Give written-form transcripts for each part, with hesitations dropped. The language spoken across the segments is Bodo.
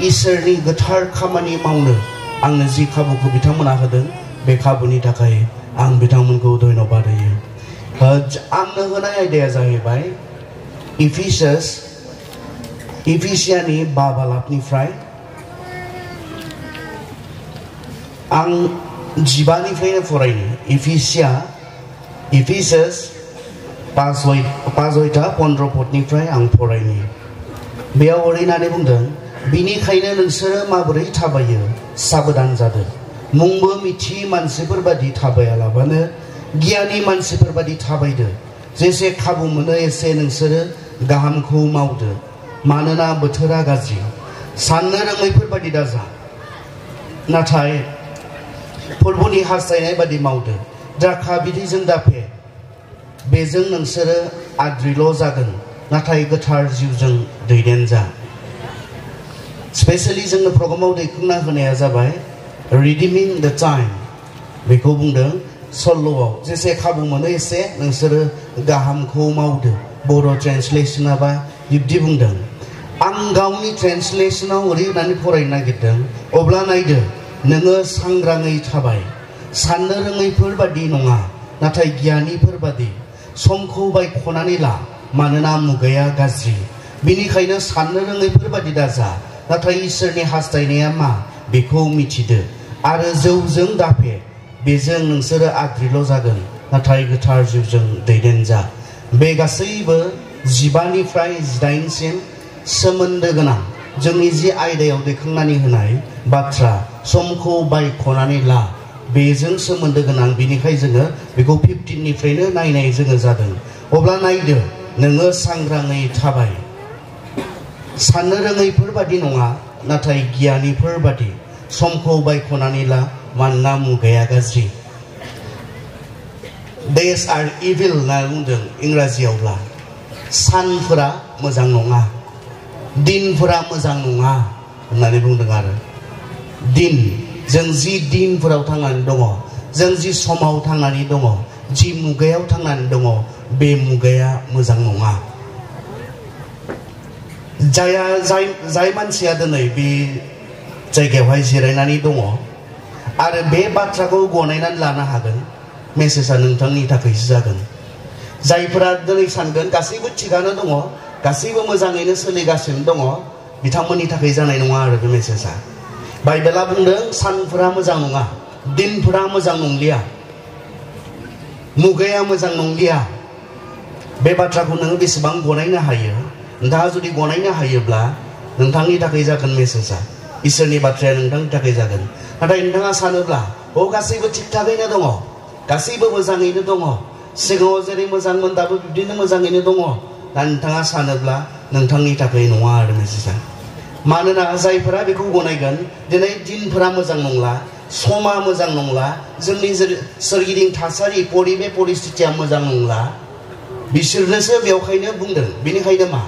इसोरनि गोथार खामानि मावनो आंनो जि खाबुखौ बिथांमोना होदों बे खाबुनि थाखाय आं बिथांमोनखौ धन्यबाद होयो। आंनो होनाय आयदाया जाहैबाय इफिसियानि 5 बालाबनिफ्राय आं 15निफ्रायनो फरायनो इफिसास 5:15 पदनिफ्राय आं फरायनो। बेयाव ओरैनानै बुंदों, बिनिखायनो नोंसोरो माबोरै थाबायो साबधान जादो। मुंबो मिथियै मानसिफोर बादि थाबायालाबानो गियानि मानसिफोर बादि थाबायदो। जेसे खाबु मोनो एसे नोंसोरो गाहामखौ मावदो, मानोना बोथोरा गाज्रि। साननो रोङैफोर बादि दाजा, नाथाय फोरबोनि हास्थायनाय बादि मावदो। द्राखा बिदैजों दाफे, बेजों नोंसोरो आद्रिल' जागोन, नाथाय गोथार जिउजों दैदेन जा। स्पेशली जोंनो प्रग्रामाव दैखांना होनाया जाबाय रिडिमिं द टाइम। बेखौ बुंदों सल्ल'आव, जेसे खाबु मोनो एसे नोंसोरो गाहामखौ मावदो। बर' ट्रेन्सलेसना बा बिब्दि बुंदों। आं गावनि ट्रेन्सलेसनाव ओरै होननानै फरायनो नागिरदों, अब्ला नायदो नोङो सांग्राङै थाबाय, साननो रोङैफोर बादि नङा, नाथाय गियानिफोर बादि। समखौ बायख'नानै ला, मानोना मुगाया गाज्रि। बिनिखायनो साननो रोङैफोर बादि दाजा, नाथाय इसोरनि हास्थायनाया मा बेखौ मिथिदो। आरो जौजों दाफे, बेजों नोंसोरो आद्रिल' जागोन, नाथाय गोथार जिउजों दैदेन जा। बे गासैबो 15निफ्राय 18सिम सोमोन्दो गोनां जोंनि जि आयदायाव दैखांनानै होनाय बाथ्रा, समखौ बायख'नानै ला, बेजों सोमोन्दो गोनां। बिनिखाय जोङो बेखौ 15निफ्रायनो नायनाय जोङो जादों। अब्ला नायदो नोङो सांग्राङै थाबाय, साननो रोङैफोर बादि नङा, नाथाय गियानिफोर बादि। समखौ बायख'नानै ला, मानोना मुगाया गाज्रि। Days are evil होनना बुंदों इंराजियावब्ला। सानफोरा मोजां नङा, दिनफोरा मोजां नङा होननानै बुंदों। आरो दिन, जों जि दिनफोराव थांनानै दङ, जों जि समाव थांनानै दङ, जि मुगायाव थांनानै दङ, बे मुगाया मोजां नङा। जाय मानसिया दिनै बे जायगायावहाय जिरायनानै दङ आरो बे बाथ्राखौ गनायनानै लानो हागोन, मेसेजआ नोंथांनि थाखायसो जागोन। जायफोरा दिनै सानगोन गासैबो थिगानो दङ, गासैबो मोजाङैनो सोलिगासिनो दङ, बिथांमोननि थाखाय जानाय नङा आरो बे मेसेजआ। बाइबेला बुंदों सानफोरा मोजां नङा, दिनफोरा मोजां नंलिया, मुगाया मोजां नंलिया। बे बाथ्राखौ नोङो बेसेबां गनायनो हायो? नोंथाङा जुदि गनायनो हायोब्ला नोंथांनि थाखाय जागोन मेसेजआ, इसोरनि बाथ्राया नोंथांनि थाखाय जागोन। नाथाय नोंथाङा सानोब्ला गासैबो थिग थागैनो दङ, गासैबो मोजाङैनो दङ, सिगाङाव जेरै मोजांमोन दाबो बिब्दिनो मोजाङैनो दङ, दा नोंथाङा सानोब्ला नोंथांनि थाखाय नङा आरो मेसेजआ। मानोना जायफोरा बेखौ गनायगोन, दिनै दिनफोरा मोजां नंला, समा मोजां नंला, जोंनि सोरगिदिं थासारि परिस्थितिया मोजां नंला, बिसोरनोसो बेवहायनो बुंदों। बेनिखायनो मा,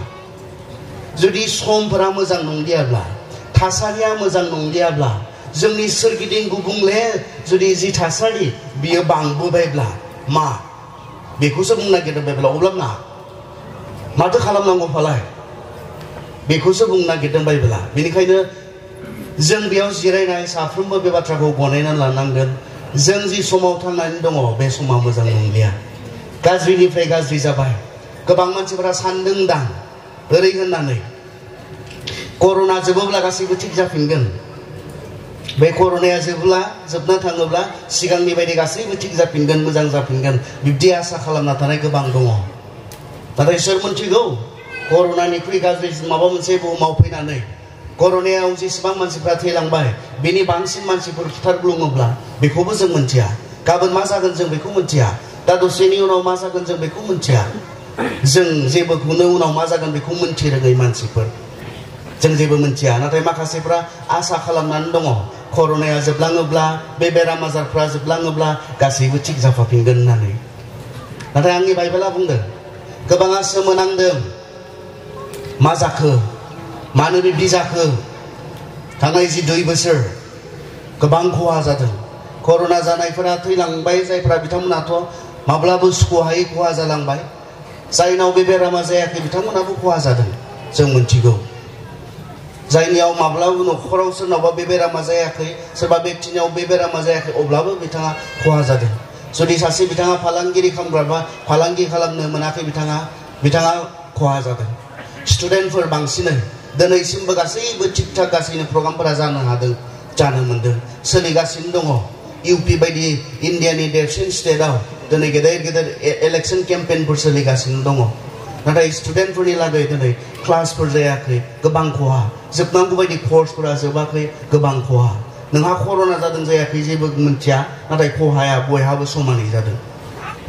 जुदि समफोरा मोजां नंलियाब्ला, थासारिया मोजां नंलियाब्ला, जोंनि सोरगिदिं गुबुंले जुदि जि थासारि बियो बांबोबायब्ला मा, बेखौसो बुंनो नागिरदों बाइबेलाव। अब्ला माथो खालामनांगौ फालाय, बेखौसो बुंनो नागिरदों बाइबेला। बेनिखायनो जों बेयाव जिरायनाय साफ्रोमबो बे बाथ्राखौ गनायनानै लानांगोन। जों जि समाव थांनानै दङ बे समा मोजां नंलिया, गाज्रिनिफ्राय गाज्रि जाबाय। गोबां मानसिफोरा सानदों दां ओरै होननानै, कर'ना जोबोब्ला गासैबो थिग जाफिनगोन, बे कर'नाया जोबना थाङोब्ला सिगांनि बायदि गासैबो थिग जाफिनगोन, मोजां जाफिनगोन, बिब्दि आसा खालामना थानाय गोबां दङ। नाथाय सोर मोनथिगौ, कर'नानिख्रुइ गाज्रि माबा मोनसे बुहुमाव फैनानै कर'नायाव जेसेबां मानसिफ्रा थैलांबाय बेनि बांसिन मानसिफोर फुथारग्लुङोब्ला बेखौबो जों मोनथिया। गाबोन मा जागोन जों बेखौ मोनथिया, दा दसेनि उनाव मा जागोन जों बेखौ मोनथिया। जों जेबोखौनो उनाव मा जागोन बेखौ मोनथिरोङै मानसिफोर, जों जेबो मोनथिया। नाथाय माखासेफ्रा आसा खालामनानै दङ, कर'नाया जोबलाङोब्ला, बे बेराम आजारफ्रा जोबलाङोब्ला गासैबो थिग जाफाफिनगोन होननानै। नाथाय आंनि बाइबेला बुंदों, गोबाङा सोमोनांदों, मा जाखो, मानो बिब्दि जाखो। थांनाय जि 2 बोसोर गोबां खहा जादों। कर'ना जानायफोरा थैलांबाय, जायफोरा बिथांमोनाथ' माब्लाबो सुख'हायै खहा जालांबाय। जायनाव बे बेरामा जायाखै बिथांमोनाबो खहा जादों, जों मोनथिगौ। जायनियाव माब्लाबा न'खराव सोरनावबा बे बेरामा जायाखै सोरबा बेक्तिनियाव बे बेरामा जायाखै अब्लाबो बिथाङा खहा जादों जुदि सासे बिथाङा फालांगिरि खालामग्राबा फालांगि खालामनो मोनाखै बिथाङा खहा जादों स्टुडेन्टफोर बांसिनै दिनैसिमबो गासैबो थिग थाक गासैनो प्रग्रामफोरा जानो मोन्दों सोलिगासिनो दङ इउपि बायदि इन्डियानि देरसिन स्टेटआव दिनै गेदेर गेदेर इलेक्सन केम्पेइनफोर सोलिगासिनो दङ नाथाय स्टुडेन्टफोरनि लागै दिनै क्लासफोर जायाखै गोबां खहा जोबनांगौ बायदि कर्सफोरा जोबाखै गोबां खहा नोंहा कर'ना जादों जायाखै जेबो मिन्थिया नाथाय खहाया बयहाबो समानै जादों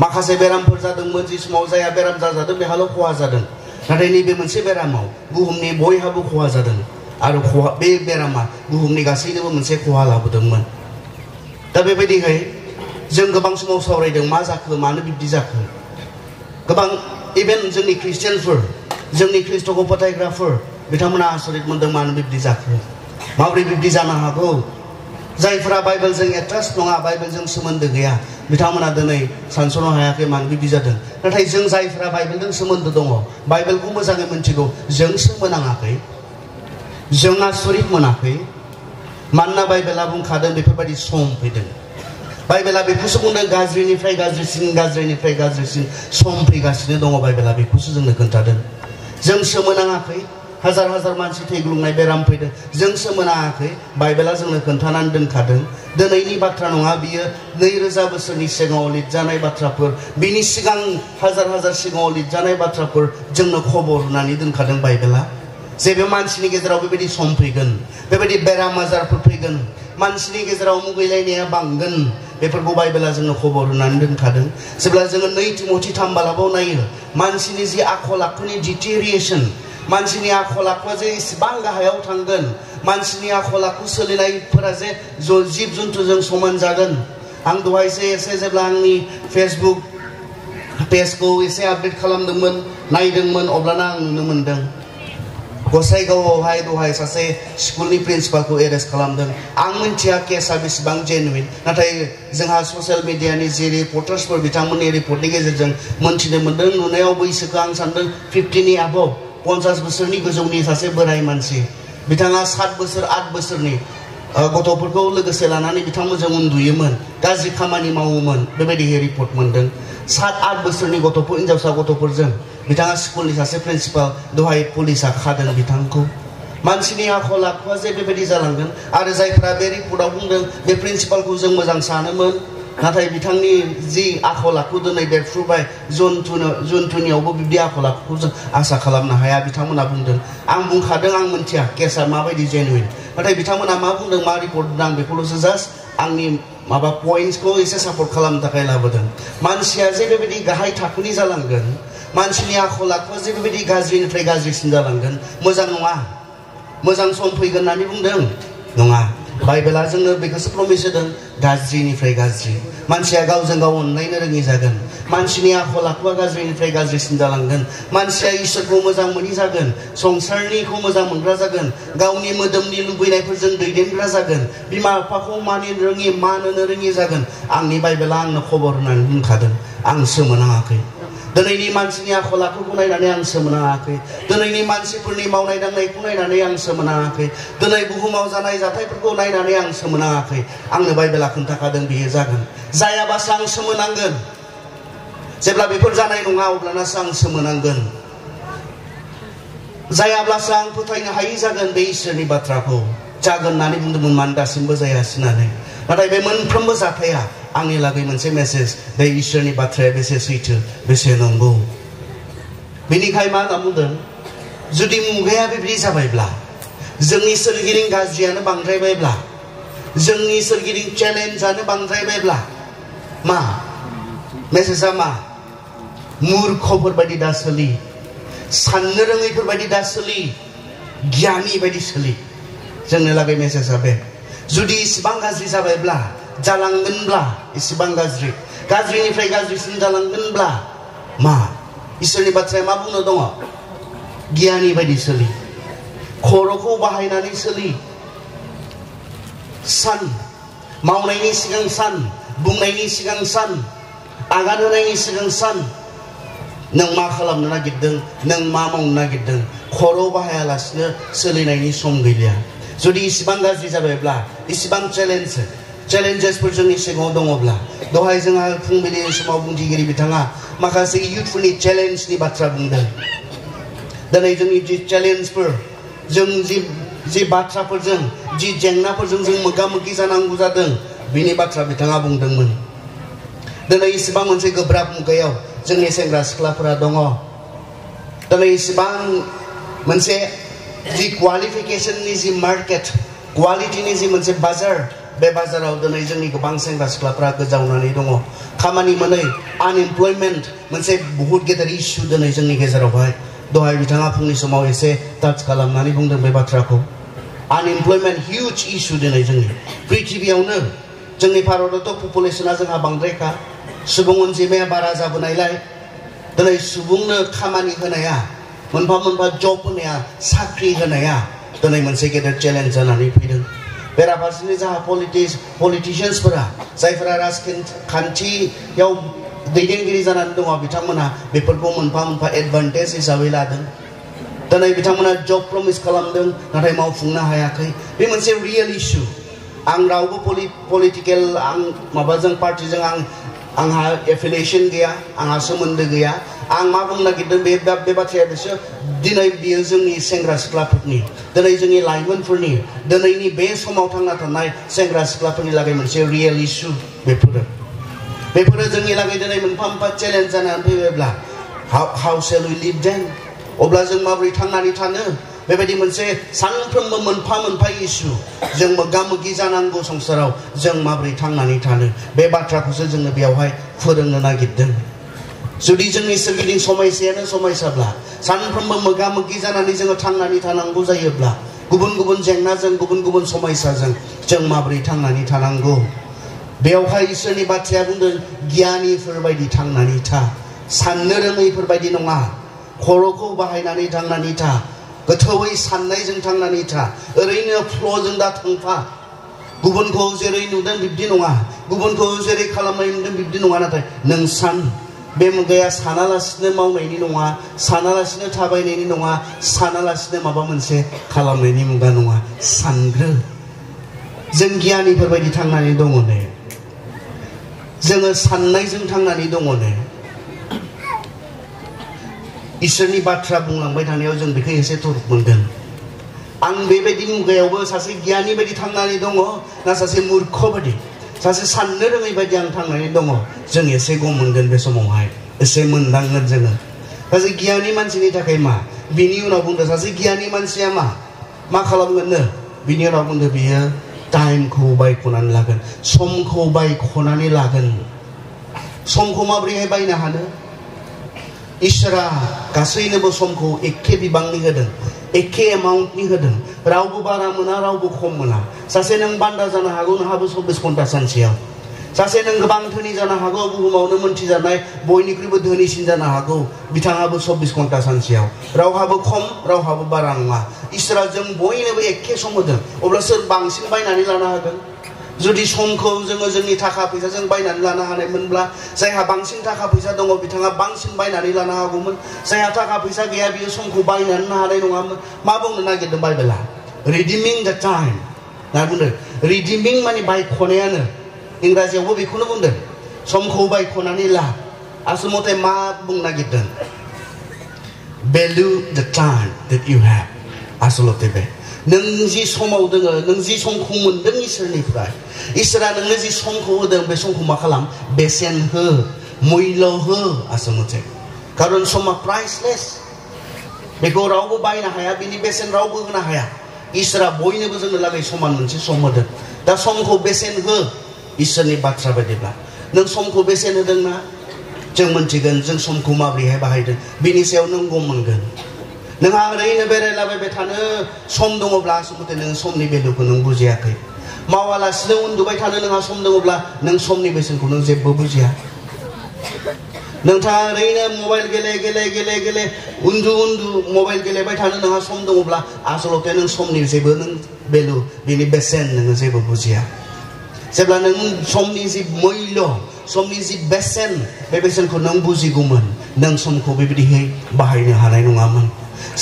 माखासे बेरामफोर जादोंमोन जि समाव जाया बेराम जादों बेहाल' खहा जादों नाथाय नैबे मोनसे बेरामाव बुहुमनि बयहाबो खहा जादों आरो बे बेरामा बुहुमनि गासैनोबो मोनसे खहा लाबोदोंमोन दा बेबायदिहाय जों गोबां समाव सावरायदों मा जाखो मानो बिब्दि जाखो गोबां इभेन जोंनि ख्रिस्टियानफोर जोंनि ख्रिस्ट'खौ फोथायग्राफोर बिथांमोना आसरित मोनदों मानो बिब्दि जाखो माबोरै बिब्दि जानो हागौ जायफोरा बाइबेलजों एटाच नङा बाइबेलजों सोमोन्दो गैया बिथांमोना दिनै सानस'नो हायाखै मानो बिब्दि जादों नाथाय जों जायफोरा बाइबेलजों सोमोन्दो दङ बाइबेलखौ मोजाङै मिन्थिगौ जों सोमोनाङाखै जों आसरित मोनाखै मानोना बाइबेला बुंखादों बेफोरबायदि सम फैदों बाइबेला बेखौसो बुंदों गाज्रिनिफ्राय गाज्रिसिन सम फैगासिनो दङ बाइबेला बेखौसो जोंनो खोन्थादों जों सोमोनाङाखै हाजार हाजार मानसि थैग्लुंनाय बेराम फैदों जों सोमोनाङाखै बाइबेला जोंनो खोन्थानानै दोनखादों दिनैनि बाथ्रा नङा बियो 2000 बोसोरनि सिगाङाव लिरजानाय बाथ्राफोर बिनि सिगां हाजार हाजार सिगाङाव लिरजानाय बाथ्राफोर जोंनो खबर होनानै दोनखादों बाइबेला जे बे मानसिनि गेजेराव बेबायदि सम फैगोन बेबायदि बेराम आजारफोर फैगोन मानसिनि गेजेराव मुगैलायनाया बांगोन बेफोरखौ बाइबेला जोंनो खबर होनानै दोनखादों जेब्ला जोङो 2 तिमथि 3 बालाबाव नायो मानसिनि जि आखल आखुनि डिटेरिएसन मानसिनि आखल आखुआ जे इसेबां गाहायाव थांगोन मानसिनि आखल आखु सोलिनायफोरा जे जिब जुन्थुजों समान जागोन आं दहायसो एसे जेब्ला आंनि फेसबुक पेजखौ एसे आपडेट खालामदोंमोन नायदोंमोन अब्लाना आं नुनो मोनदों गसाइगावआवहाय दहाय सासे स्कुलनि प्रिन्सिपालखौ एरेस्ट खालामदों आं मिन्थिया केसआ बेसेबां जेनुइन नाथाय जोंहा ससियेल मिडियानि जि रिपर्टार्सफोर बिथांमोननि रिपर्टनि गेजेरजों मोन्थिनो मोन्दों नुनायाव बैसोखौ आं सान्दों 50नि आबभ 50 बोसोरनि गोजौनि सासे बोराय मानसि बिथाङा 7 बोसोर 8 बोसोरनि गथ'फोरखौ लोगोसे लानानै बिथांमोनजों उन्दुयोमोन गाज्रि खामानि मावोमोन बेबायदि रिपर्ट मोन्दों 7-8 बोसोरनि गथ'फोर हिनजावसा गथ'फोरजों बिथाङा स्कुलनि सासे प्रिन्सिपाल दहाय पुलिसा खादों बिथांखौ मानसिनि आखल आखुआ जे बेबायदि जालांगोन आरो जायफोरा बे रिपर्टआव बुंदों बे प्रिन्सिपालखौ जों मोजां सानोमोन नाथाय बिथांनि जि आखल आखु दिनै बेरफ्रुबाय जन्थुनियावबो बिब्दि आखल आखुखौ जों आसा खालामनो हाया बिथांमोना बुंदों आं बुंखादों आं मिन्थिया केसआ माबायदि जेनुइन नाथाय बिथांमोना मा बुंदों मा रिपर्ट होदों आं बेखौल'सो जास्ट आंनि माबा पइन्ट्सखौ एसे सापर्ट खालामनो थाखाय लाबोदों मानसिया जे बेबायदि गाहाय थाखोनि जालांगोन मानसिनि आखल आखुआ जे बेबायदि गाज्रिनिफ्राय गाज्रिसिन जालांगोन मोजां नङा मोजां सम फैगोन होननानै बुंदों नङा बाइबेला जोंनो बेखौसो प्रमिस होदों गाज्रिनिफ्राय गाज्रि मानसिया गावजों गाव अनलायनो रोङि जागोन मानसिनि आखल आखुआ गाज्रिनिफ्राय गाज्रिसिन जालांगोन मानसिया इसोरखौ मोजां मोनि जागोन संसारनिखौ मोजां मोनग्रा जागोन गावनि मोदोमनि लुबैनायफोरजों दैदेनग्रा जागोन बिमा बिफाखौ मानिनो रोङि मान होनो रोङि जागोन आंनि बाइबेला आंनो खबर होनानै बुंखादों आं सोमोनाङाखै दिनैनि मानसिनि आखल आखुखौ नायनानै आं सोमोनाङाखै दिनैनि मानसिफोरनि मावनाय दांनायखौ नायनानै आं सोमोनाङाखै दिनै बुहुमाव जानाय जाथायफोरखौ नायनानै आं सोमोनाङाखै आंनो बाइबेला खोन्थाखादों बियो जागोन जायाबासो आं सोमोनांगोन जेब्ला बेफोर जानाय नङा अब्लानासो आं सोमोनांगोन जायाब्लासो आं फोथायनो हायि जागोन बे इसोरनि बाथ्राखौ जागोन होननानै बुंदोंमोन मानो दासिमबो जायासै होननानै नाथाय बे मोनफ्रोमबो जाथाया आंनि लागै मोनसे मेसेज बे इसोरनि बाथ्राया बेसे सैथो बेसे नंगौ बेनिखाय मा होनना बुंदों जुदि मुगाया बेबायदि जाबायब्ला जोंनि सोरगिदिं गाज्रियानो बांद्रायबायब्ला जोंनि सोरगिदिं चेलेन्जआनो बांद्रायबायब्ला मा मेसेजआ मा मूर्खफोर बायदि दा सोलि साननो रोङैफोर बायदि दा सोलि गियानि बायदि सोलि जोंनो लागै मेसेजआ बे जुदि इसिबां गाज्रि जाबायब्ला जालांगोनब्ला इसिबां गाज्रिनिफ्राय गाज्रिसिन जालांगोनब्ला मा इसोरनि बाथ्राया मा बुंनो दङ गियानि बायदि सोलि खर'खौ बाहायनानै सोलि सान मावनायनि सिगां सान बुंनायनि सिगां सान आगान होनायनि सिगां सान नों मा खालामनो नागिरदों नों मा मावनो नागिरदों खर' बाहायालासिनो सोलिनायनि सम गैलिया जुदि इसिबां गाज्रि जाबायब्ला इसिबां चेलेन्जेसफोर जोंनि सिगाङाव दङब्ला दहाय जोंहा फुंबिलिनि समाव बुंथिगिरि बिथाङा माखासे इयुथफोरनि चेलेन्जनि बाथ्रा बुंदों दिनै जोंनि जि चेलेन्जफोर जों जि बाथ्राफोरजों जि जेंनाफोरजों जों मोगा मोगि जानांगौ जादों बिनि बाथ्रा बिथाङा बुंदोंमोन दिनै इसिबां मोनसे गोब्राब मुगायाव जोंनि सेंग्रा सिख्लाफोरा दङ दिनै इसिबां मोनसे जि क्वालिफिकेशननि जि मार्केट क्वालिटिनि जि मोनसे बाजार बे बाजाराव दिनै जोंनि गोबां सेंग्रा सिख्लाफोरा गोजावनानै दङ खामानि मोनै आनएमप्लयमेन्ट मोनसे बहुत गेदेर इस्यु दिनै जोंनि गेजेरावहाय दहाय बिथाङा फुंनि समाव एसे टाच खालामनानै बुंदों बे बाथ्राखौ आनएमप्लयमेन्ट हिउज इस्यु दिनै जोंनि पृथिबियावनो जोंनि भारतआवथ' पपुलेसना जोंहा बांद्रायखा सुबुं अनजिमाया बारा जाबोनायलाय दिनै सुबुंनो खामानि होनाया मोनफा मोनफा जब होनाया साख्रि होनाया दिनै मोनसे गेदेर चेलेन्ज जानानै फैदों बेराफारसेनो जोंहा पलिटिशियान्सफोरा जायफोरा राजखान्थियाव दैदेनगिरि जानानै दङ बिथांमोना बेफोरखौ मोनफा मोनफा एडभान्टेज हिसाबै लादों दिनै बिथांमोना जब प्रमिस खालामदों नाथाय मावफुंनो हायाखै बे मोनसे रियेल इस्यु आं रावबो पलिटिकेल आं माबाजों पार्टिजों आंहा एफिलिएशन गैया आंहा सोमोन्दो गैया आं मा बुंनो नागिरदों बे बाथ्राया बिसोर दिनै बियो जोंनि सेंग्रा सिख्लाफोरनि दिनै जोंनि लाइमोनफोरनि दिनैनि बे समाव थांना थानाय सेंग्रा सिख्लाफोरनि लागै मोनसे रियेल इस्यु बेफोरो जोंनि लागै दिनै मोनफा मोनफा चेलेन्ज जानानै फैबायब्ला हाउ शेल वी लिभ देन अब्ला जों माबोरै थांनानै थानो बेबायदि मोनसे सानफ्रोमबो मोनफा मोनफा इस्यु जों मोगा मोगि जानांगौ संसाराव जों माबोरै थांनानै थानो बे बाथ्राखौसो जोङो बेयावहाय फोरोंनो नागिरदों जुदि जोंनि सोरगिदिं समस्यायानो समस्याब्ला सानफ्रोमबो मोगा मोगि जानानै जोङो थांनानै थानांगौ जायोब्ला गुबुन गुबुन जेंनाजों गुबुन गुबुन समस्याजों जों माबोरै थांनानै थानांगौ बेयावहाय इसोरनि बाथ्राया बुंदों गियानिफोर बायदि थांनानै था साननो रोङैफोर बायदि नङा खर'खौ बाहायनानै थांनानै था गोथौयै साननायजों थांनानै था ओरैनो फ्ल'जों दा थांफा गुबुनखौ जेरै नुदों बिब्दि नङा गुबुनखौ जेरै खालामनाय नुदों बिब्दि नङा नाथाय नों सान बे मुगाया सानालासिनो मावनायनि नङा सानालासिनो थाबायनायनि नङा सानालासिनो माबा मोनसे खालामनायनि मुगा नङा सानग्रो जों गियानिफोर बायदि थांनानै दङ ने जोङो साननायजों थांनानै दङ ने इसोरनि बाथ्रा बुंलांबाय थानायाव जों बेखौ एसे थरक मोनगोन आं बेबायदि मुगायावबो सासे गियानि बायदि थांनानै दङ ना सासे मूर्ख बायदि सासे साननो रोङै बायदि आं थांनानै दङ जों एसे गम मोनगोन बे समावहाय एसे मोनदांगोन जोङो सासे गियानि मानसिनि थाखाय मा बिनि उनाव बुंदों सासे गियानि मानसिया मा खालामगोननो बिनि उनाव बुंदों बियो टाइमखौ बायख'नानै लागोन समखौ बायख'नानै लागोन समखौ माबोरैहाय बायनो हानो इसोरा गासैनोबो समखौ एखे बिबांनि होदों एखे एमाउन्टनि होदों रावबो बारा मोना रावबो खम मोना सासे नों बान्दा जानो हागौ नोंहाबो 24 घन्टा सानसेयाव सासे नों गोबां धोनि जानो हागौ बुहुमावनो मोनथिजानाय बयनिख्रुइबो धोनिसिन जानो हागौ बिथाङाबो 24 घन्टा सानसेयाव रावहाबो खम रावहाबो बारा नङा इसोरा जों बयनोबो एखे सम होदों अब्ला सोर बांसिन बायनानै लानो हागोन जुदि समखौ जोङो जोंनि थाखा फैसाजों बायनानै लानो हानायमोनब्ला जायहा बांसिन थाखा फैसा दङ बिथाङा बांसिन बायनानै लानो हागौमोन जायहा थाखा फैसा गैया बियो समखौ बायनानै हानाय नङामोन मा बुंनो नागिरदों बाइबेला रिडिमिं द टाइम ना बुंदों रिडिमिं माने बायख'नायानो इंराजियावबो बेखौनो बुंदों समखौ बायख'नानै ला आसल मथे मा बुंनो नागिरदों value the time that you have आसलते बे नों जि समाव दोङो नों जि समखौ मोनदों इसोरनिफ्राय इसोरा नोंनो जि समखौ होदों बे समखौ मा खालाम बेसेन हो मुल्य हो आसलते खारन समा प्राइसलेस बेखौ रावबो बायनो हाया बिनि बेसेन रावबो होनो हाया इसोरा बयनोबो जोंनो लागै समान मोनसे सम होदों दा समखौ बेसेन हो इसोरनि बाथ्रा बायदिब्ला नों समखौ बेसेन होदोंना जों मोनथिगोन जों समखौ माबोरैहाय बाहायदों बिनि सायाव नों गम मोनगोन नोंहा ओरैनो बेरायलाबायबाय थानो सम दङब्ला आसलते नों समनि भेलुखौ नों बुजियाखै मावालासिनो उन्दुबाय थानो नोंहा सम दङब्ला नों समनि बेसेनखौ नों जेबो बुजिया नोंथाङा ओरैनो मबाइल गेले उन्दु मबाइल गेलेबाय थानो नोंहा सम दङब्ला आसलते नों समनि जेबो नों भेलु बिनि बेसेन नोङो जेबो बुजिया जेब्ला नों समनि जि मुल्य समनि जि बेसेन बे बेसेनखौ नों बुजिगौमोन नों समखौ बेबायदिहै बाहायनो हानाय नङामोन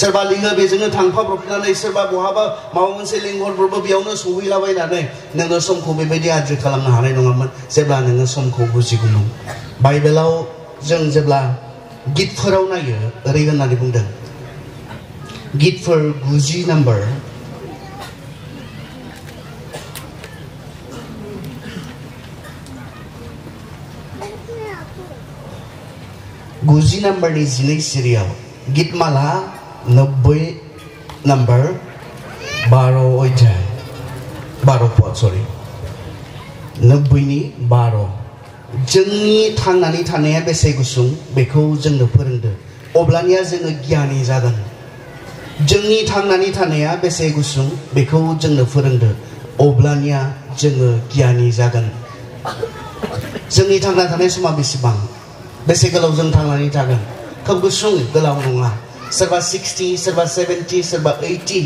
सोरबा लिङो बेजोंनो थांफाब्रबनानै सोरबा बहाबा माबा मोनसे लिंहरब्रबो बेयावनो सहैलाबायनानै नोङो समखौ बेबायदि आद्रि खालामनो हानाय नङामोन जेब्ला नोङो समखौ बुजिगौमोन बाइबेलाव जों जेब्ला गितफोराव नायो ओरै होननानै बुंदों गितफोर 90 नाम्बार नाम्बारनि 12 सिरियाव गितमाला 90 नाम्बार 12 अध्याय 12 पद सरि 90नि 12 जोंनि थांनानै थानाया बेसे गुसुं बेखौ जोंनो फोरोंदो अब्लानिया जोङो गियानि जागोन जोंनि थांनानै थानाया बेसे गुसुं बेखौ जोंनो फोरोंदो अब्लानिया जोङो गियानि जागोन जोंनि थांना थानाय समा बेसेबां बेसे गोलाव जों थांनानै थागोन खोब गुसुं गोलाव नङा सोरबा 60 सोरबा 70 सोरबा 80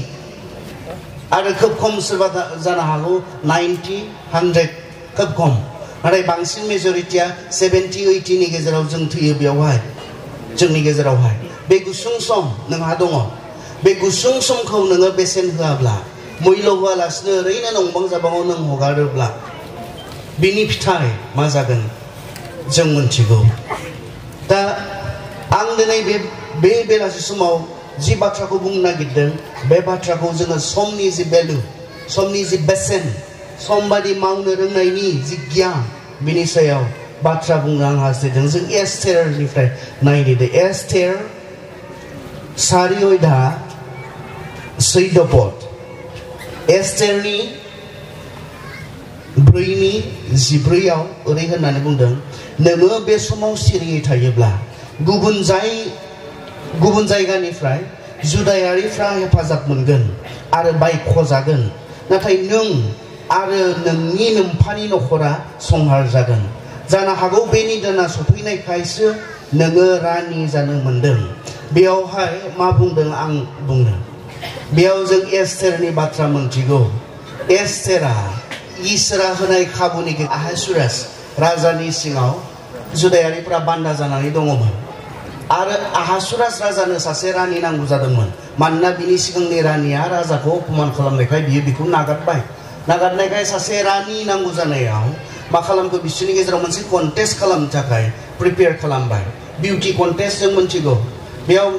आरो खोब खम सोरबा जानो हागौ 90 100 खोब खम नाथाय बांसिन मेजरिटिया 70 80 नि गेजेराव जों थैयो बेवहाय जोंनि गेजेरावहाय बे गुसुं सम नोंहा दङ बे गुसुं समखौ नोङो बेसेन होआब्ला मैल' होआलासिनो ओरैनो नंबां जाबाङाव नों हगारोब्ला बिनि फिथाइ मा जागोन जों मोनथिगौ दा आं दिनै बे बेलासि समाव जि बाथ्राखौ बुंनो नागिरदों बे बाथ्राखौ जोङो समनि जि भेलु समनि जि बेसेन सम बादि मावनो रोंनायनि जि गियान बिनि सायाव बाथ्रा बुंनो आं हास्थायदों जों एस्तेरनिफ्राय नायनो एस्तेर 4 अध्याय 14 पद एस्तेरनि 4नि 14 आव ओरै होननानै बुंदों नोङो बे समाव सिरियै थायोब्ला गुबुन जायगानिफ्राय जुदायारिफ्रा हेफाजाब मोनगोन आरो बायख'जागोन नाथाय नों आरो नोंनि नोम्फानि नखरा संहार जागोन जानो हागौ बेनि दाना सफैनायखायसो नोङो रानि जानो मोनदों बेयावहाय मा बुंदों आं बुंनो बेयाव जों एस्तेरनि बाथ्रा मोनथिगौ एस्तेरा इसोरा होनाय खाबुनि आहासुरास राजानि सिङाव जुदायारिफ्रा बान्दा जानानै दङमोन आरो आहासुरास राजानो सासे रानि नांगौ जादोंमोन मानोना बिनि सिगांनि रानिया राजाखौ अपमान खालामनायखाय बियो बिखौ नागारनायखाय सासे रानि नांगौ जानायाव मा खालामखो बिसोरनि गेजेराव मोनसे कन्टेस्ट खालामनो थाखाय प्रिपेयार खालामबाय बिउटि कन्टेस्ट जों मोनथिगौ बेयाव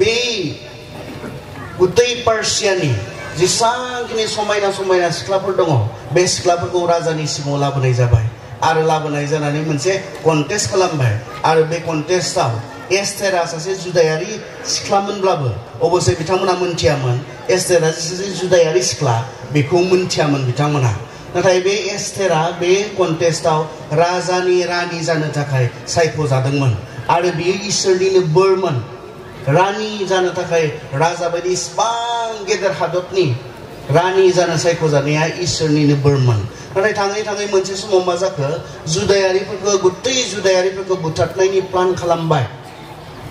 बे गुतै पार्सियानि जेसांखिनि समायना समायना सिख्लाफोर दङ बे सिख्लाफोरखौ राजानि सिङाव लाबोनाय जाबाय आरो लाबोनाय जानानै मोनसे कन्टेस्ट खालामबाय आरो बे कन्टेस्टआव एस्तेरा सासे जुदायारि सिख्लामोनब्लाबो अबसे बिथांमोना मोनथियामोन एस्तेरा सासे जुदायारि सिख्ला बेखौ मोनथियामोन बिथांमोना नाथाय बे एस्तेरा बे कन्टेस्टआव राजानि रानि जानो थाखाय सायख'जादोंमोन आरो बियो इसोरनिनो बोरमोन रानि जानो थाखाय राजा बायदि इसिबां गेदेर हादरनि रानि जानो सायख'जानाया इसोरनिनो बोरमोन नाथाय थाङै थाङै मोनसे समाव मा जाखो जुदायारिफोरखौ गुतै जुदायारिफोरखौ बुथारनायनि प्लान खालामबाय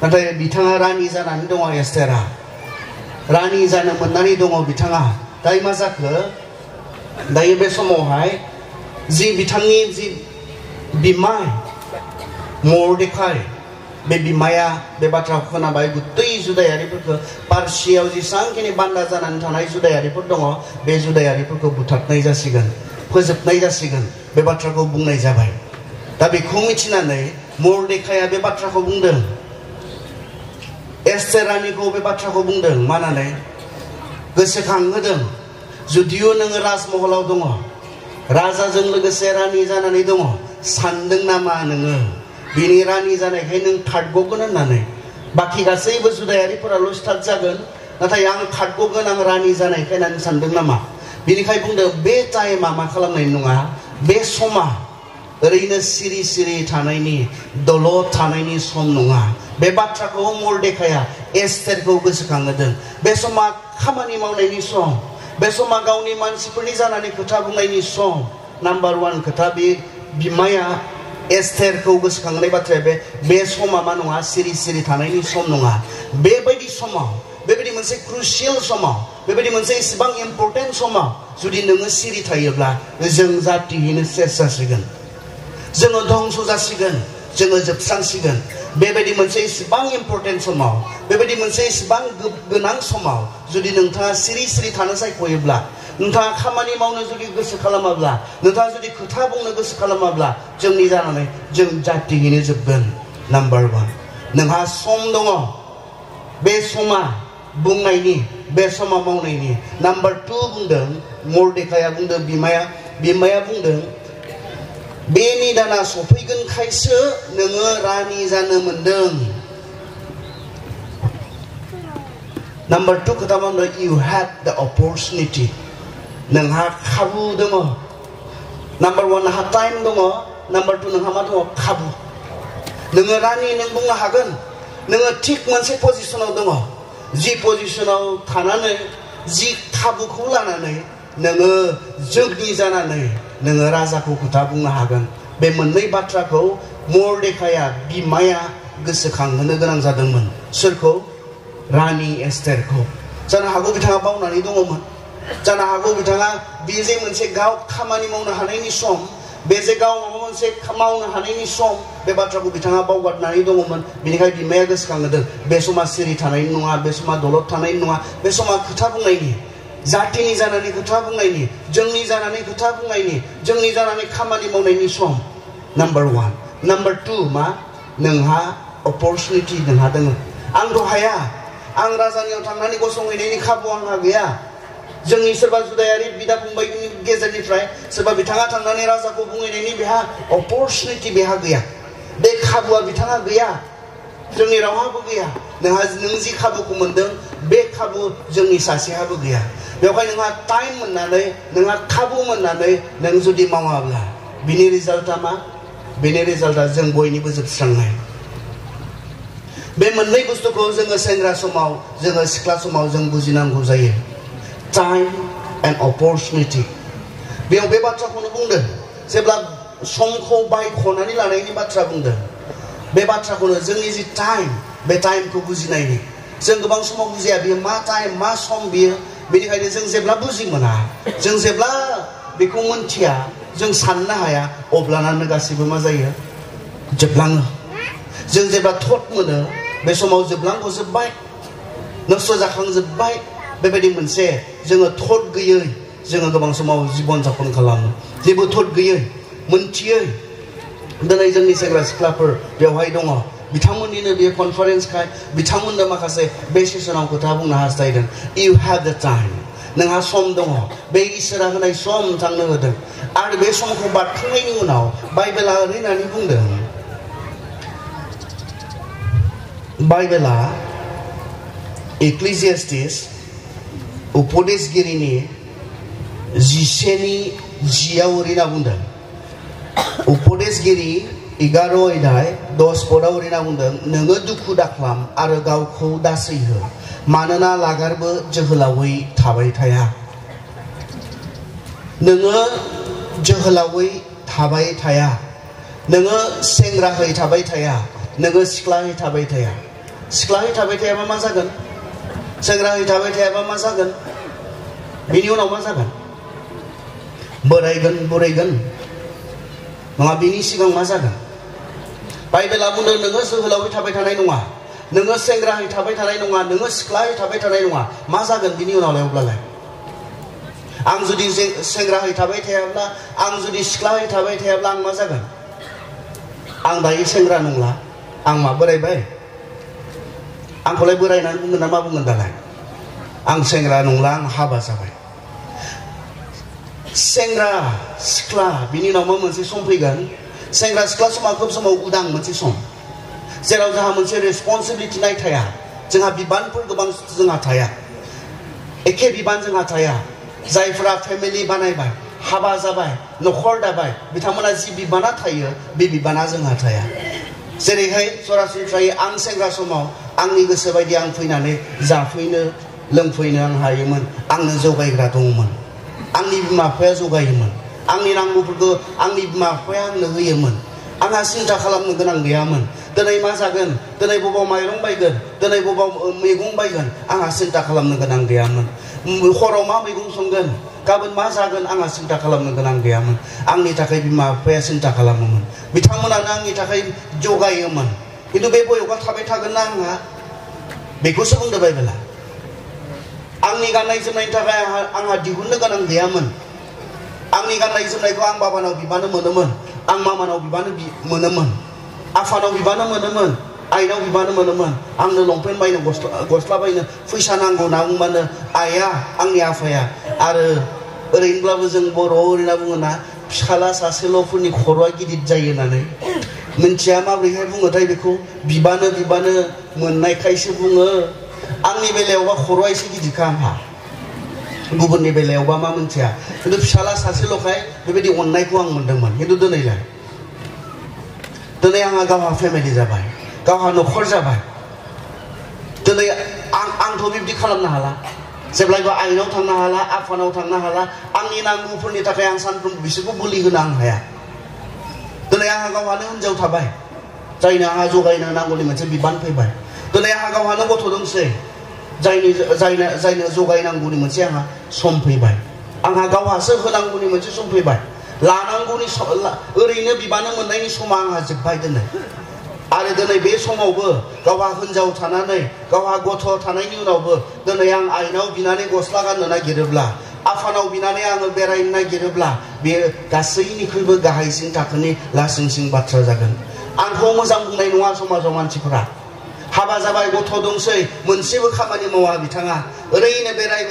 नाथाय बिथाङा रानि जानानै दङ एस्तेरा रानि जानो मोननानै दङ बिथाङा दायो मा जाखो दायो बे समावहाय जि बिथांनि जि बिमाय मर्देखाय बे बिमाया बे बाथ्राखौ खोनाबाय गुतै जुदायारिफोरखौ पार्सियाव जेसांखिनि बान्दा जानानै थानाय जुदायारिफोर दङ बे जुदायारिफोरखौ बुथारनाय जासिगोन फोजोबनाय जासिगोन बे बाथ्राखौ बुंनाय जाबाय दा बेखौ मिथिनानै मर्देखाया बे बाथ्राखौ बुंदों एस्तेरानिखौ बे बाथ्राखौ बुंदों मानानै गोसोखांहोदों जुदियो नोङो राजमहलाव दङ राजाजों लोगोसे रानि जानानै दङ सानदों नामा नोङो बिनि रानि जानायखाय नों खारग'गोन होननानै बाखि गासैबो जुदायारिफोराल' स्टार्ट जागोन नाथाय आं खारग'गोन आं रानि जानायखाय होननानै सानदों नामा बिनिखाय बुंदों बे टाइमा मा खालामनाय नङा बे समा ओरैनो सिरि सिरि थानायनि दलद थानायनि सम नङा बे बाथ्राखौ मर्देखाया एस्तेरखौ गोसोखांहोदों बे समा खामानि मावनायनि सम बे समा गावनि मानसिफोरनि जानानै खोथा बुंनायनि सम नाम्बार 1 खोथा बे बिमाया एस्तेरखौ गोसोखांनाय बाथ्राया बे समा मा नङा सिरि सिरि थानायनि सम नङा बेबायदि समाव बेबायदि मोनसे क्रुसियेल समाव बेबायदि मोनसे इसेबां इम्पर्टेन्ट समाव जुदि नोङो सिरि थायोब्ला जों जातियैनो सेस जासिगोन जोङो धंस जासिगोन जोङो जोबस्रांसिगोन बेबायदि मोनसे इसेबां इम्पर्टेन्ट समाव बेबायदि मोनसे इसेबां गोनां समाव जुदि नोंथाङा सिरि सिरि थानो सायख'योब्ला नोंथाङा खामानि मावनो जुदि गोसो खालामाब्ला नोंथाङा जुदि खोथा बुंनो गोसो खालामाब्ला जोंनि जानानै जों जातियैनो जोबगोन नाम्बार 1 नोंहा सम दङ बे समा बुंनायनि बे समा मावनायनि नाम्बार 2 बुंदों मर्देखाया बुंदों बिमाया बुंदों बे निदाना सफैगोनखायसो नोङो रानि जानो मोनदों नाम्बार 2 खोथा बुंदों you had the opportunity नोंहा खाबु दङ नाम्बार 1 नोंहा टाइम दङ नाम्बार 2 नोंहा मा दङ खाबु नोङो रानि नों बुंनो हागोन नोङो थिग मोनसे पजिशनाव दङ जि पजिशनाव थानानै जि खाबुखौ लानानै नोङो जोगनि जानानै नोङो राजाखौ खोथा बुंनो हागोन बे मोननै बाथ्राखौ मर्देखाया बिमाया गोसोखांहोनो गोनां जादोंमोन सोरखौ रानि एस्तेरखौ जानो हागौ बिथाङा बावनानै दङमोन जानो हागौ बिथाङा बे जे मोनसे गाव खामानि मावनो हानायनि सम बे जे गाव माबा मोनसे मावनो हानायनि सम बे बाथ्राखौ बिथाङा बावगारनानै दङमोन बेनिखायनो बिमाया गोसोखांहोदों बे समा सिरि थानायनि नङा बे समा दलद थानायनि नङा बे समा खोथा बुंनायनि जातिनि जानानै खोथा बुंनायनि जोंनि जानानै खोथा बुंनायनि जोंनि जानानै खामानि मावनायनि सम नाम्बार 1 नाम्बार 2 मा नोंहा अपरचुनिटि नोंहा दङ आंथ' हाया आं राजानियाव थांनानै गसंहैनायनि खाबु आंहा गैया जोंनि सोरबा जुदायारि बिदा फंबायनि गेजेरनिफ्राय सोरबा बिथाङा थांनानै राजाखौ बुंहैनायनि बेहा अपरचुनिटि बेहा गैया बे खाबुआ बिथाङा गैया जोंनि रावहाबो गैया नों जि खाबुखौ मोनदों बे खाबु जोंनि सासेहाबो गैया बेवहाय नोंहा टाइम मोननानै नोंहा खाबु मोननानै नों जुदि मावाब्ला बिनि रिजाल्टआ मा बेनि रिजाल्टआ जों बयनिबो जोबस्रांनाय बे मोननै बुस्थुखौ जोङो सेंग्रा समाव जोङो सिख्ला समाव जों बुजिनांगौ जायो टाइम एन्ड अपरचुनिटि बेयाव बे बाथ्राखौनो बुंदों जेब्ला समखौ बायख'नानै लानायनि बाथ्रा बुंदों बे बाथ्राखौनो जोंनि जि टाइम बे टाइमखौ बुजिनायनि जों गोबां समाव बुजिया बेयो मा टाइम मा सम बियो बेनिखायनो जों जेब्ला बुजि मोना जों जेब्ला बेखौ मोनथिया जों साननो हाया अब्लानानो गासिबो मा जायो जोबलाङो जों जेब्ला थट मोनो बे समाव जोबलांगौजोब्बाय नस्थ' जाखांजोब्बाय बेबायदि मोनसे जोङो थट गैयै जोङो गोबां समाव जिबन जापन खालामो जेबो थट गैयै मोनथियै दिनै जोंनि सेंग्रा सिख्लाफोर बेवहाय दङ बिथांमोननिनो बे कनफारेन्सखाय बिथांमोननो माखासे बे सेसनाव खोथा बुंनो हास्थायदों you have the time नोंहा सम दङ बे इसोरा होनाय सम नोंथांनो होदों आरो बे समखौ बारखांनायनि उनाव बाइबेला ओरैनानै बुंदों बाइबेला एक्लेसियास्टिस उपदेशगिरिनि 10:10 ओरैना बुंदों उपदेशगिरि 11 अध्याय 10 पदआव ओरैना बुंदों नोङो दुखु दाख्लाम आरो गावखौ दासैहो मानोना लागारबो जोहोलावै थाबाय थाया नोङो जोहोलावै थाबाय थाया नोङो सेंग्राहै थाबाय थाया नोङो सिख्लाहै थाबाय थाया सिख्लाहै थाबाय थायाबा मा जागोन सेंग्राहै थाबाय थायाबा मा जागोन बेनि उनाव मा जागोन बोरायगोन बुरैगोन नङा बिनि सिगां मा जागोन बाइबेला बुंदों नोङो जोहोलावै थाबाय थानाय नङा नोङो सेंग्राहै थाबाय थानाय नङा नोङो सिख्लाहै थाबाय थानाय नङा मा जागोन बिनि उनावलाय अब्लालाय आं जुदि सेंग्राहै थाबाय थायाब्ला आं जुदि सिख्लाहै थाबाय थायाब्ला आं मा जागोन आं दायो सेंग्रा नंला आं मा बोरायबाय आंखौलाय बोरायनानै बुंगोन ना मा बुंगोन दालाय आं सेंग्रा नंला आं हाबा जाबाय सेंग्रा सिख्ला बिनि उनाव मा मोनसे सम फैगोन सेंग्रा सिख्ला समा खोब समाव उदां मोनसे सम जेराव जोंहा मोनसे रेसपन्सिबिलिटि नाय थाया जोंहा बिबानफोर गोबां जोंहा थाया एखे बिबान जोंहा थाया जायफोरा फेमिलि बानायबाय हाबा जाबाय न'खर दाबाय बिथांमोना जि बिबाना थायो बे बिबाना जोंहा थाया जेरैहाय सरासनस्रायै आं सेंग्रा समाव आंनि गोसो बायदि आं फैनानै जाफैनो लोंफैनो आं हायोमोन आंनो जगायग्रा दङमोन आंनि बिमा बिफाया जगायोमोन आंनि नांगौफोरखौ आंनि बिमा बिफाया आंनो होयोमन आंहा सिन्था खालामनो गोनां गैयामोन दिनै मा जागोन दिनै बबाव माइरं बायगोन दिनै बबाव मैगं बायगोन आंहा सिन्था खालामनो गोनां गैयामोन हराव मा मैगं संगोन गाबोन मा जागोन आंहा सिन्था खालामनो गोनां गैयामोन आंनि थाखाय बिमा बिफाया सिन्था खालामोमोन बिथांमोनानो आंनि थाखाय जगायोमोन खिन्थु बे बयगआ थाबाय थागोन ना आंहा बेखौसो बुंदों बाइबेला आंनि गाननाय जोमनायनि थाखाय आंहा दिहुननो गोनां गैयामोन आंनि गाननाय जोमनायखौ आं बाबानाव बिबानो मोनोमोन आं मामानाव बिबानो मोनोमोन आफानाव बिबानो मोनोमोन आइनाव बिबानो मोनोमोन आंनो लंपेन्ट बायनो गस्ला बायनो फैसा नांगौ होनना बुंबानो आइया आंनि आफाया आरो ओरैनोब्लाबो जों बर'आव ओरैना बुङोना फिसाला सासेल'फोरनि खर'आ गिदिर जायो होननानै मिन्थिया माबोरैहाय बुङोथाय बेखौ बिबानो मोननायखायसो बुङो आंनि बेलायावबा खर'आ एसे गिदिरखा आंहा गुबुननि बेलायावबा मा मिन्थिया खिन्थु फिसाला सासेल'खाय बेबायदि अननायखौ आं मोनदोंमोन खिन्थु दिनै आंहा गावहा फेमिलि जाबाय गावहा न'खर जाबाय दिनै आंथ' बिब्दि खालामनो हाला जेब्लायबो आइनाव थांनो हाला आफानाव थांनो हाला आंनि नांगौफोरनि थाखाय आं सानफ्रोमबो बिसोरखौ बोलि होनो आं हाया दिनै आंहा गावहानो हिनजाव थाबाय जायनो आंहा जगायनो नांगौनि मोनसे बिबान फैबाय दिनै आंहा गावहानो गथ' दंसै जायनो जगायनांगौनि मोनसे आंहा सम फैबाय आंहा गावहासो होनांगौनि मोनसे सम फैबाय लानांगौनि ओरैनो बिबानो मोननायनि समा आंहा जोब्बाय दिनै आरो दिनै बे समावबो गावहा हिनजाव थानानै गावहा गथ' थानायनि उनावबो दिनै आं आइनाव बिनानै गस्ला गाननो नागिरोब्ला आफानाव बिनानै आङो बेरायनो नागिरोब्ला बेयो गासैनिख्रुइबो गाहायसिन थाखोनि लासिंसिं बाथ्रा जागोन आंखौ मोजां बुंनाय नङा समाजाव मानसिफोरा हाबा जाबाय गथ' दंसै मोनसेबो खामानि मावा बिथाङा ओरैनो बेराय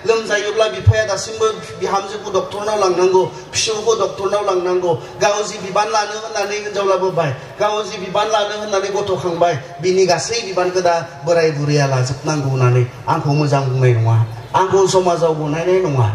लोमजायोब्ला बिफाया दासिमबो बिहामजोखौ डक्टरनाव लांनांगौ फिसौखौ डक्टरनाव लांनांगौ गाव जि बिबान लानो होननानै हिनजाव लाबोबाय गाव जि बिबान लानो होननानै गथ' खांबाय बिनि गासै बिबानखौ दा बोराय बुरैया लाजोबनांगौ होननानै आंखौ मोजां बुंनाय नङा आंखौ समाजाव गनायनाय नङा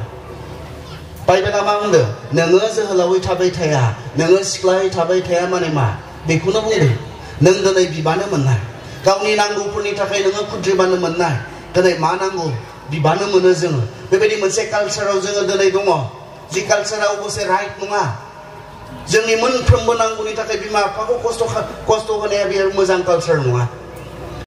बाइबेला मा बुंदों नोङो जोहोलावै थाबाय थाया नोङो सिख्लायै थाबाय थाया माने मा बेखौनो बुंदों नों दिनै बिबानो मोननाय गावनि नांगौफोरनि थाखाय नोङो खुद्रिबानो मोननाय दिनै मा नांगौ बिबानो मोनो जोङो बेबायदि मोनसे कालचाराव जोङो दिनै दङ जि कालचारा अबसे राइट नङा जोंनि मोनफ्रोमबो नांगौनि थाखाय बिमा बिफाखौ खस्थ' होनाया बेयो मोजां कालचार नङा